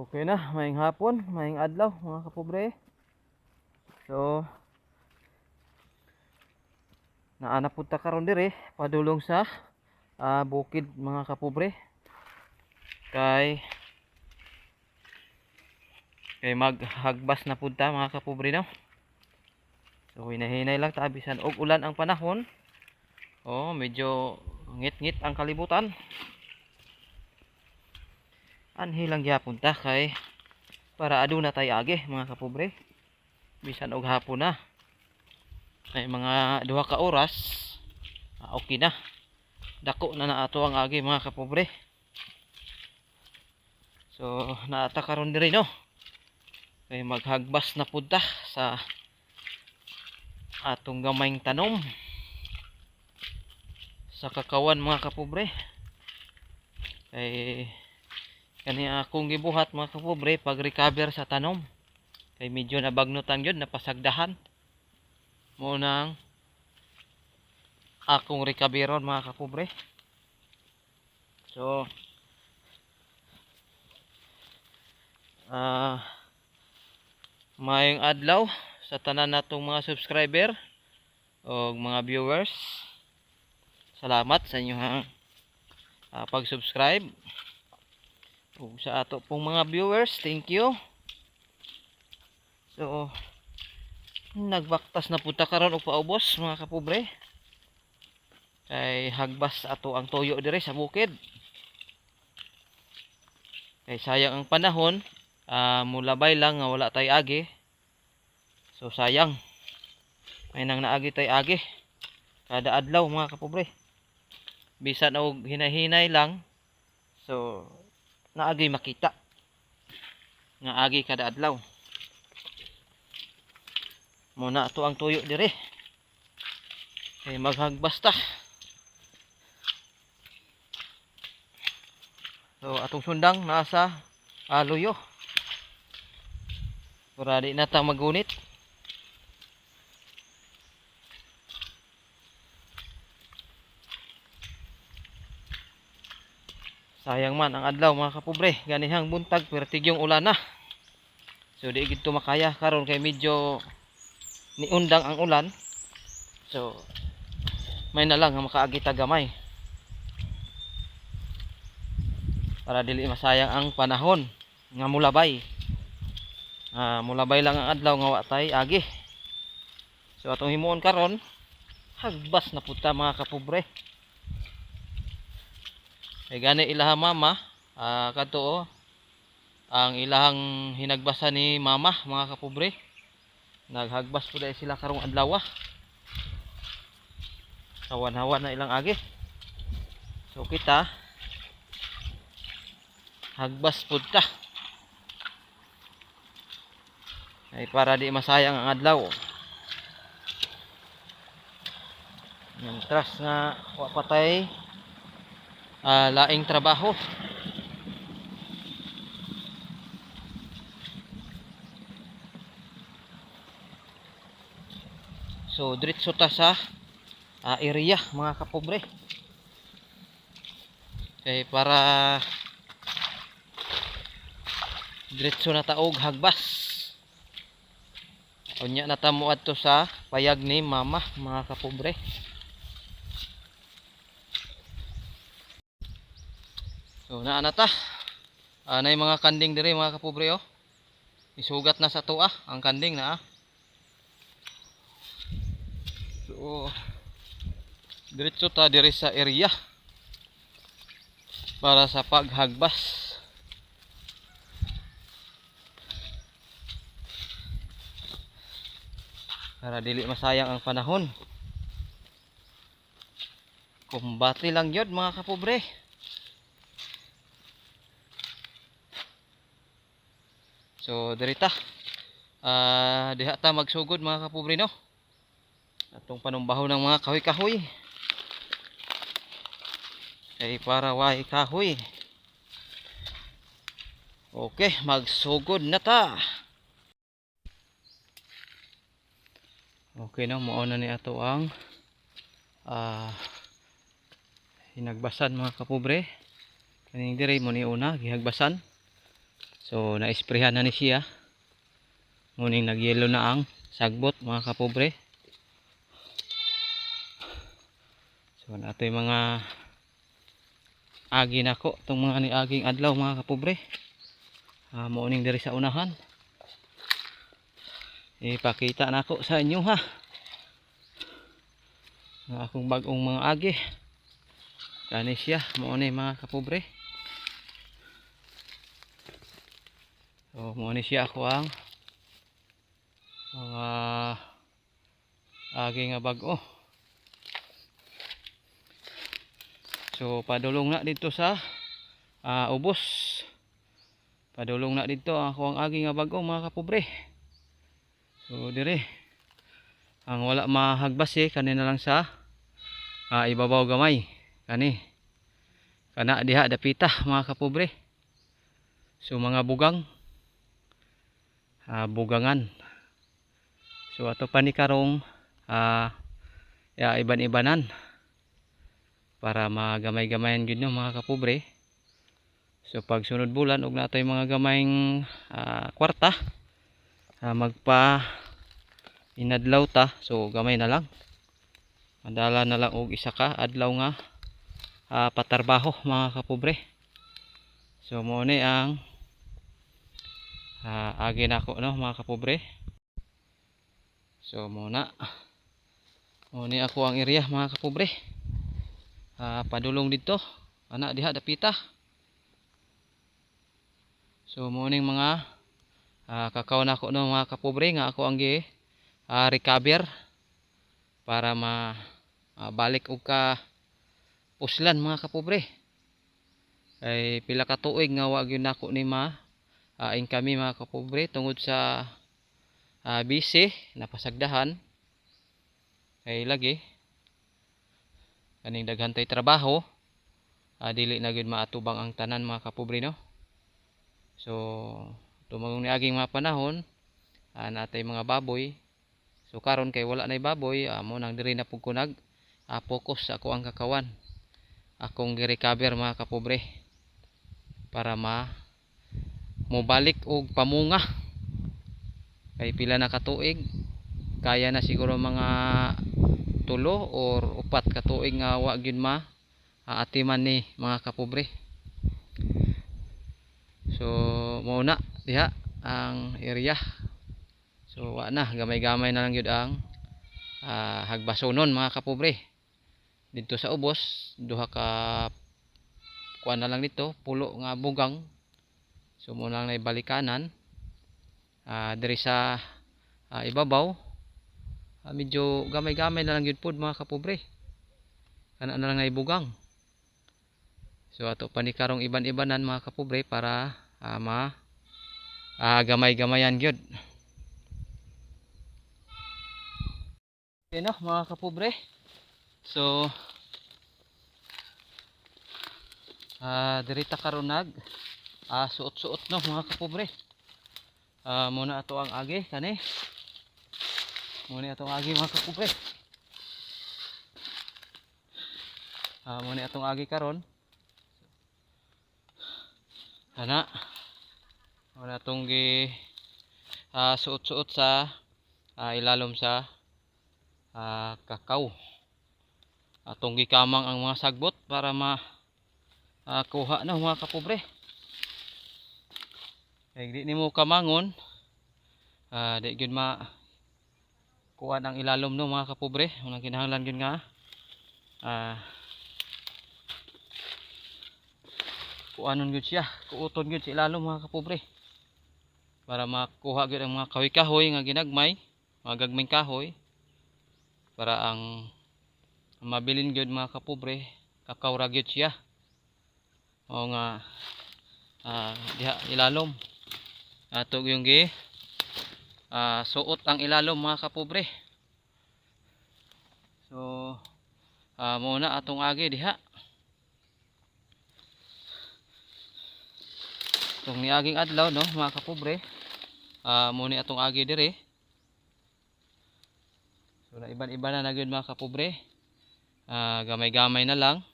Okay na, maayong hapon, maayong adlaw mga kapobre. So, naana punta karon dire padulong sa bukid mga kapobre. Kay maghagbas na punta mga kapobre no. So, hinahinay lang ta bisan og ulan ang panahon. Oh, medyo ngit-ngit ang kalibutan. Anhi lang gyapon ta kay para aduna tay agi mga kapobre. Bisan og hapon na. Kay mga 2 ka oras okay na. Dako na ato ang agi mga kapobre. So naata karon diri no. Kay maghagbas na punta sa atong gamayng tanom sa kakawan mga kapobre. Kay kani akong gibuhat mga kapobre pag recover sa tanom. Kay medyo nabagnutan gyud, napasagdahan. Mo nang akong recoveron mga kapobre. So maayong adlaw sa tanan natong mga subscriber o mga viewers. Salamat sa inyong pag-subscribe. Ug sa ato pong mga viewers, thank you. So nagbaktas na punta karon og paubos mga kapobre. Kay hagbas ato ang toyo dire sa bukid. Kay sayang ang panahon, mulabay lang nga wala tay agi. So sayang. May nang naagi tay agi kada adlaw mga kapobre. Bisan og hinahinay lang. So naagi makita nga agi kada adlaw. Muna ato ang tuyo dire. Kay maghagbas ta. So atong sundang nasa luyo. Para di na ta magunit. Sayang man ang adlaw mga kapobre. Ganihang buntag pertig yung ulan na. So di gid to makaya karon kay medyo niundang ang ulan. So may na lang nga makaagi ta gamay. Para dili masayang ang panahon nga mulabay. Mulabay lang ang adlaw nga wa tay agi. So atong himuon karon hagbas na puta mga kapobre. Kay gani ilaha mama kadto ang ilahang hinagbasan ni mama mga kapobre. Naghagbas pud sila karong adlaw. Hawan-hawan na ilang agi. So kita hagbas pud ta. Ay para di masayang ang adlaw. Mientras nga wa patay laing trabaho. So diretso ta sa area mga kapobre. Kay para diretso na taog hagbas. Unya na ta mo adto sa payag ni mama mga kapobre. So naa na ta. Nay mga kanding dire mga kapobre oh. Isugat na sa tuwa ang kanding na. So diretso ta dire sa area para sa paghagbas. Para dili masayang ang panahon. Kumbati lang yun mga kapobre. So dirita diha ta magsugod mga kapobre no. Atong panumbaho ng mga kahoy-kahoy. Kay para way kahoy. Okay, magsugod na ta. Okay na, mauna ni ato ang hinagbasan mga kapobre. Kaning dire mo ni una gihagbasan. So naisprehan na ni siya. Muning nagyelo na ang sagbot mga kapobre. So nato yung mga agi nako, itong mga niaging adlaw mga kapobre. Muning diri sa unahan. Ipakita nako sa inyo ha. Ang akong bagong mga agi. Kani siya, muuni mga kapobre. So muuni siya ako ang mga agi nga bago. So padulong na dito sa ubos. Padulong na dito ako ang agi nga bago mga kapobre. So dire ang wala mahagbas kanina lang sa ibabaw gamay. Kani kana diha dapita mga kapobre. So mga bugang bugangan. So ato pa ni karong iban-ibanan para magamay-gamayan gyud no mga kapobre. So pag sunod bulan og natoy mga gamayng kwarta magpa inadlaw ta, so gamay na lang. Madala na lang og isa ka adlaw nga patarbaho mga kapobre. So mo ni ang agi nako no mga kapobre. So muna ni ako ang area mga kapobre. Padulong dito ana diha dapita. So morning mga kakaw nako no mga kapobre nga ako ang recover para balik og ka puslan mga kapobre. Ay pila ka tuig nga wa gyud nako ni kami mga kapobre tungod sa busy napasagdahan kay lagi kaning daghan tay trabaho dili na gyud maatubang ang tanan mga kapobre no. So tumagong niaging mga panahon natay mga baboy. So karon kay wala nay baboy mo nang diri na pud ko nag focus ako ang kakawan akong gi-recover mga kapobre para mobalik og pamunga. Kay pila na ka tuig kaya na siguro mga 3 or 4 ka tuig nga wa gyud atiman ni mga kapobre. So mauna diha ang area. So wa na gamay-gamay na lang gyud ang hagbasonon mga kapobre. Dito sa ubos duha ka kuan na lang dito pulo nga bugang. So mo lang naibalikanan diri sa ibabaw medyo gamay-gamay na lang gyud pod mga kapobre. Kana na lang naibugang. So ato pa ni karong iban-ibanan mga kapobre para gamay-gamayan gyud. Okay no mga kapobre. So dirita karon nag suot-suot no mga kapobre. Muna ato ang agi kani. Muna atong agi mga kapobre. Muna atong agi karon. Ana muna atong suot-suot sa ilalom sa kakao. Atong gikamang ang mga sagbot para kuha na mga kapobre. Kaya di nimo kamangon di gyud kuha ang ilalom no mga kapobre. Unang kinahanglan gyud nga kuanon gyud siya, kuuton gyud sa ilalom mga kapobre. Para makuha gyud ang mga kahoy-kahoy nga ginagmay, mga gagmayng kahoy. Para ang mabilin gyud mga kapobre, kakao ra gyud siya. O nga diha ilalom. Ato yung suot ang ilalom mga kapobre. So muna atong agi diha. Itong niaging adlaw no mga kapobre. Muna atong agi dire. So na iban-iba na gyud mga kapobre. Gamay-gamay na lang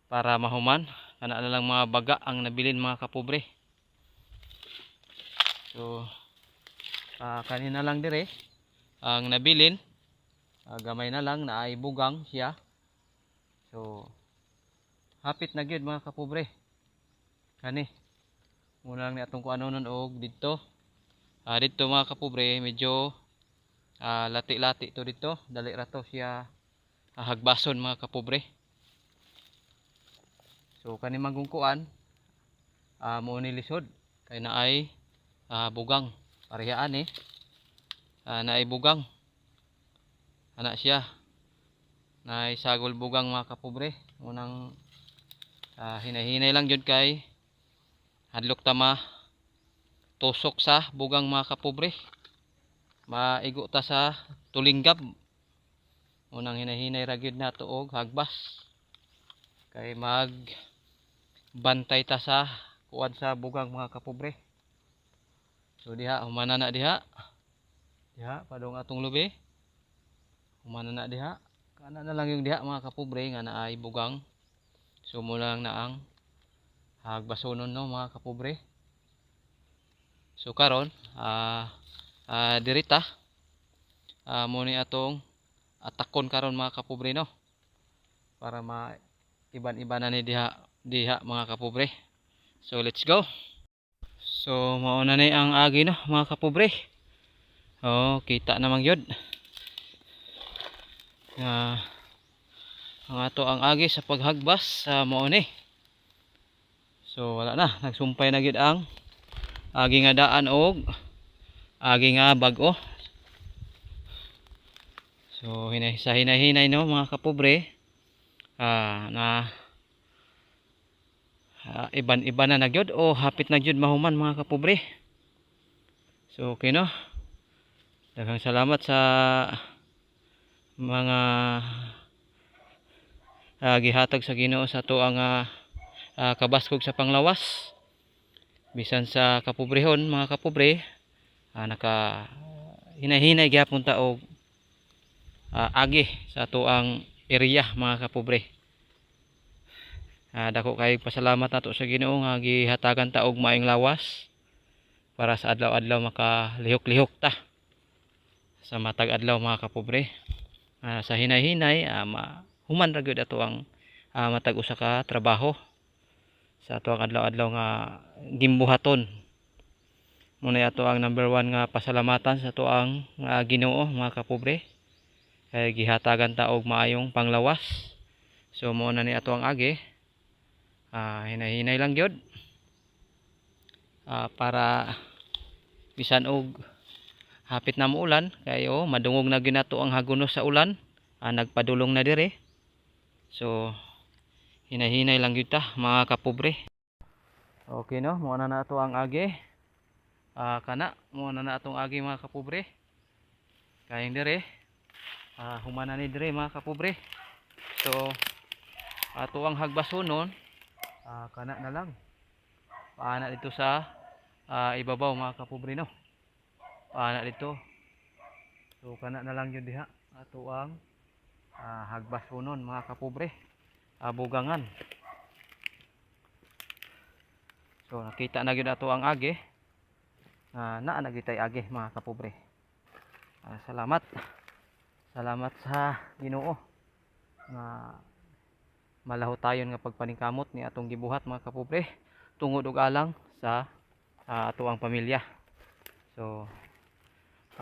para mahuman ana na lang mga baga ang nabilin mga kapobre. So kanina lang dire ang nabilin, gamay na lang na ay bugang siya. So hapit na gyud mga kapobre. Kani muna lang ni atong kuanon og dito. Dito mga kapobre medyo lati-lati to dito, dali ra to siya hagbason mga kapobre. So kani magungkuan mo ni lisod kay na ay bugang parehaan na ay bugang ana siya na ay sagol bugang mga kapobre. Unang hinahinay lang jud kay hadlok tama tusok sa bugang mga kapobre, maigo ta sa tulinggab. Unang hinahinay ra gyud nato og hagbas kay mag bantay ta sa kuan sa bugang mga kapobre. So diha humana na diha padung atong lubi, humana na diha, kana na lang yung diha mga kapobre nga naay bugang. So mo lang na ang hagbasonon no mga kapobre. So karon dirita mo ni atong atakon karon mga kapobre no, para iban-ibanan ni diha mga kapobre. So let's go. So mauna na ang agi no mga kapobre. Kita namang yun ang ato ang agi sa paghagbas mao ni. So wala na, nagsumpay na gyud ang agi nga daan og agi nga bag-o. So hinay no mga kapobre, na iban-iba na gyud o hapit na gyud mahuman mga kapobre. So okay no, daghang salamat sa mga gihatag sa Ginoo sa ato ang kabaskog sa panglawas. Bisan sa kapobrehon mga kapobre, naka hinay-hinay gyapon ta og agi sa ato ang area mga kapobre. Dako kay pasalamat nato sa Ginoo nga gihatagan ta og maayong lawas para sa adlaw-adlaw makalihok-lihok ta sa matag adlaw mga kapobre. Sa hinay-hinay human ra gyud ato ang matag usa ka trabaho sa ato ang adlaw-adlaw nga gimbuhaton. Muna ato ang number 1 nga pasalamatan sa ato ang Ginoo mga kapobre kay gihatagan ta og maayong panglawas. So mo na ni ato ang agi, hinay-hinay lang gyud para bisan og hapit na mo ulan kay madungog na gyud nato ang hagunos sa ulan, nagpadulong na dire. So hinay-hinay lang gyud ta mga kapobre. Okay no, mo na ato ang agi. Kana mo na atong agi mga kapobre. Kayang dire humana ni dire mga kapobre. So ato ang hagbasonon kana na lang paana dito sa ibabaw mga kapobre no, paana dito. So kana na lang yun diha ato ang hagbasonon mga kapobre, bugangan. So nakita na gyud ato ang agi, naa na gyud tay agi mga kapobre. Salamat sa Ginoo nga malaho tayon nga pagpaningkamot ni atong gibuhat mga kapobre tungod og alang sa ato ang pamilya. So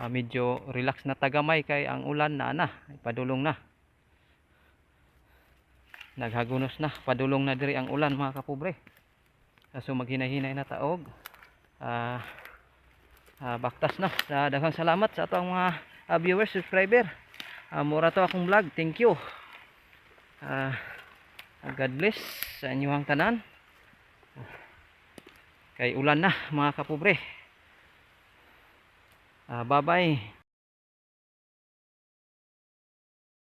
medyo relax na tagamay kay ang ulan na padulong na, naghagunos na, padulong na diri ang ulan mga kapobre. So maghinahinay na taog baktas na. Daghang salamat sa atong mga viewers, subscriber. Mura to akong vlog. Thank you. God bless sa inyong tanan. Kay ulan na mga kapobre. Bye bye.